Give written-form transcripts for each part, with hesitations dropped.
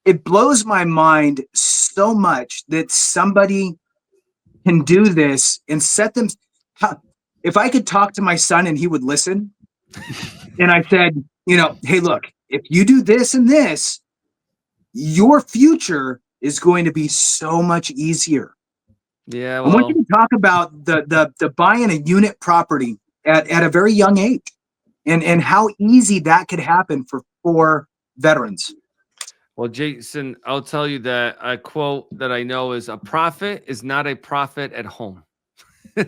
it blows my mind so much that somebody can do this and set them. If I could talk to my son and he would listen, and I said, hey, look, if you do this and this, your future is going to be so much easier. Yeah, I want you to talk about the buying a unit property at a very young age, and how easy that could happen for veterans. Well, Jason, I'll tell you that a quote that I know is, a prophet is not a prophet at home.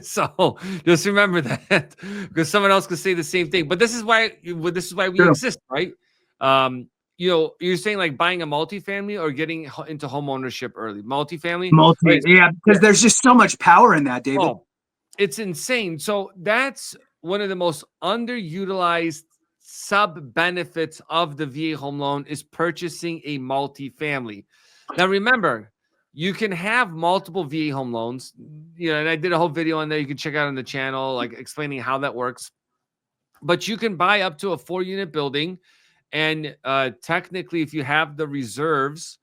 So just remember that, because someone else could say the same thing. But this is why we exist, right? You're saying like buying a multifamily or getting into home ownership early. Multifamily, right? Yeah, because there's just so much power in that, David. Oh, it's insane. So that's one of the most underutilized sub benefits of the VA home loan, is purchasing a multifamily. Now, remember, you can have multiple VA home loans, and I did a whole video on there. You can check out on the channel, like explaining how that works. But you can buy up to a 4-unit building. And technically, if you have the reserves,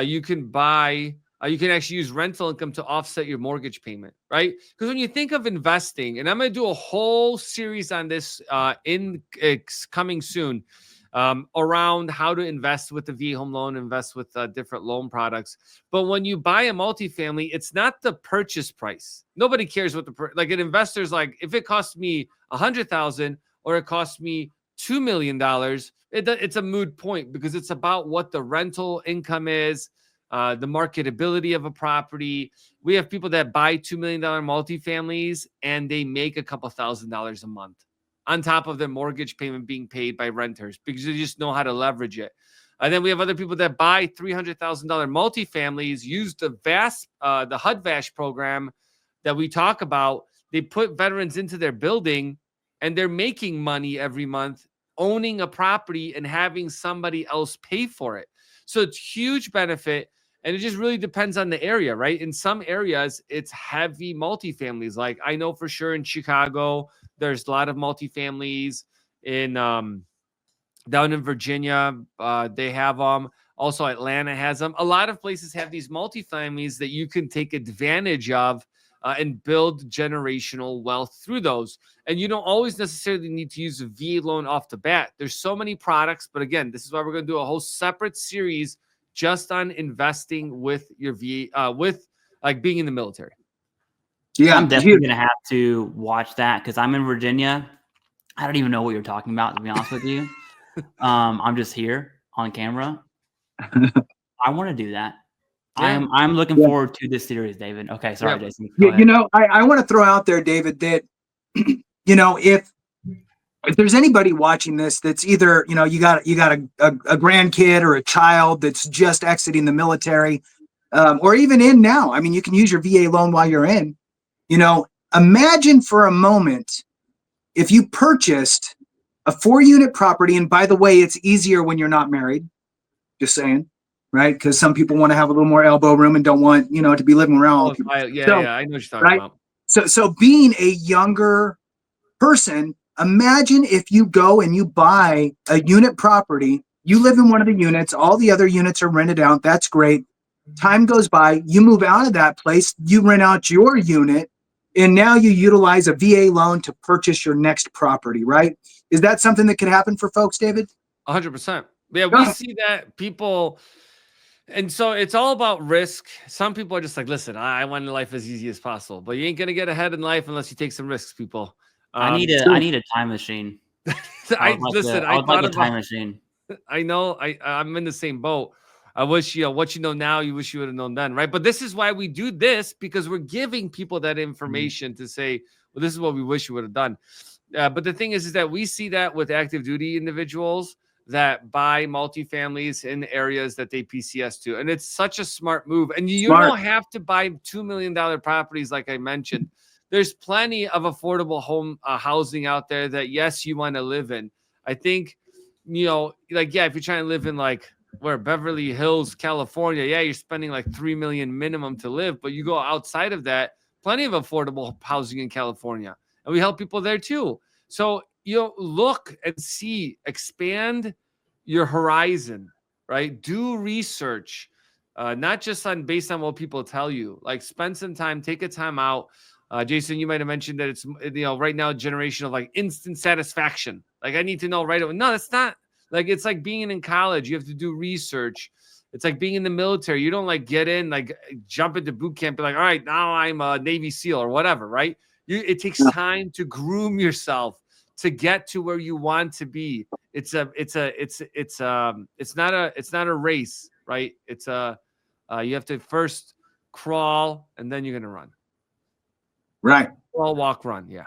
you can actually use rental income to offset your mortgage payment, right? Because when you think of investing, and I'm going to do a whole series on this coming soon, around how to invest with the VA home loan, invest with different loan products. But when you buy a multifamily, it's not the purchase price. Nobody cares what like an investor's like, if it costs me $100,000 or it costs me $2 million, it's a moot point, because it's about what the rental income is, the marketability of a property. We have people that buy $2 million multifamilies and they make a couple $1,000s a month on top of their mortgage payment being paid by renters, because they just know how to leverage it. And then we have other people that buy $300,000 multifamilies, use the HUD-VASH program that we talk about. They put veterans into their building and they're making money every month owning a property and having somebody else pay for it. So it's huge benefit. And it just really depends on the area, right? In some areas, it's heavy multifamilies. Like I know for sure in Chicago, there's a lot of multifamilies. In down in Virginia, they have them. Also, Atlanta has them. A lot of places have these multifamilies that you can take advantage of and build generational wealth through those. And you don't always necessarily need to use a VA loan off the bat. There's so many products. But again, this is why we're going to do a whole separate series just on investing with your VA, with like being in the military. Yeah, I'm definitely going to have to watch that, because I'm in Virginia. I don't even know what you're talking about, to be honest with you. I'm just here on camera. I want to do that. Yeah. I'm looking forward to this series, David. Okay, sorry, Jason. I want to throw out there, David, that if there's anybody watching this that's either you got a grandkid or a child that's just exiting the military, or even in now. I mean, you can use your VA loan while you're in. Imagine for a moment if you purchased a 4-unit property, and by the way, it's easier when you're not married. Just saying, right? Because some people want to have a little more elbow room and don't want to be living around. I know what you're talking about. So being a younger person, imagine if you go and you buy a unit property. You live in one of the units. All the other units are rented out. That's great. Time goes by. You move out of that place. You rent out your unit. And now you utilize a VA loan to purchase your next property, right? Is that something that could happen for folks, David? 100%. Yeah, we see that people. And so it's all about risk. Some people are just like, listen, I want life as easy as possible. But you ain't going to get ahead in life unless you take some risks, people. I need a time machine. I thought a time machine. I know. I'm in the same boat. I wish, what you know now, you wish you would have known then, right? But this is why we do this, because we're giving people that information to say, well, this is what we wish you would have done. But the thing is that we see that with active duty individuals that buy multifamilies in areas that they PCS to. And it's such a smart move. And you don't have to buy $2 million properties like I mentioned. There's plenty of affordable home housing out there that, yes, you want to live in. I think, if you're trying to live in Beverly Hills, California, you're spending like $3 million minimum to live. But you go outside of that, plenty of affordable housing in California. And we help people there too. So, look and see, expand your horizon, right? Do research, not just based on what people tell you. Like, spend some time, take a time out. Jason, you might have mentioned that it's, right now, a generation of like instant satisfaction. Like, I need to know right away. No, that's not. Like, it's like being in college. You have to do research. It's like being in the military. You don't like get in, like jump into boot camp, be like, all right, now I'm a Navy SEAL or whatever, right? It takes time to groom yourself to get to where you want to be. It's not a race, right? It's you have to first crawl and then you're gonna run. Right. Crawl, walk, run. Yeah.